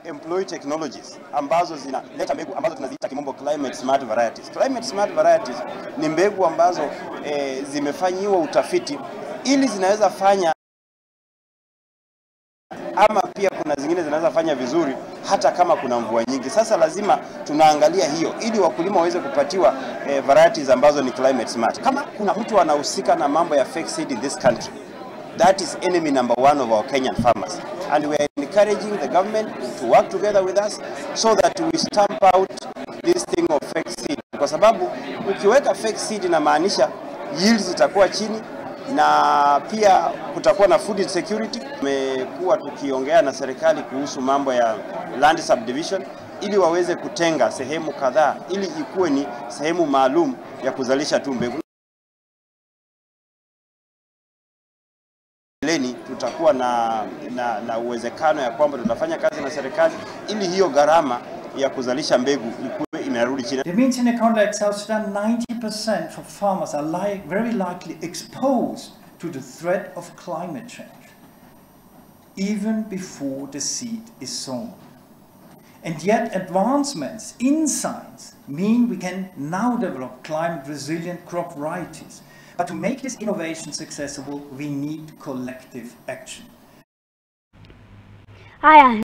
employ technologies ambazo zinaleta mbegu ambazo tunaziita kimombo climate smart varieties. Climate smart varieties ni mbegu ambazo zimefanyiwa utafiti ili zinaweza fanya, ama pia kuna zingine zinaweza fanya vizuri hata kama kuna mvua nyingi. Sasa lazima tunaangalia hiyo ili wakulima waweze kupatiwa varieties ambazo ni climate smart. Kama kuna mtu anahusika na mambo ya fake seed in this country, that is enemy number one of our Kenyan farmers, and we are encouraging the government to work together with us so that we stamp out this thing of fake seed, kwa sababu ukiweka fake seed inamaanisha yields zitakuwa chini na pia kutakuwa na food insecurity. Tumekuwa tukiongea na serikali kuhusu mambo ya land subdivision ili waweze kutenga sehemu kadhaa ili ikuwe ni sehemu maalum ya kuzalisha tu mbegu. Tutakuwa na uwezekano ya kwamba tutafanya kazi na serikali ili hiyo gharama ya kuzalisha mbegu ikuwe imerudi chini. It means in a country like South Sudan, 90% of farmers are very likely exposed to the threat of climate change, even before the seed is sown. And yet advancements in science mean we can now develop climate-resilient crop varieties. But to make this innovation successful, we need collective action. Haya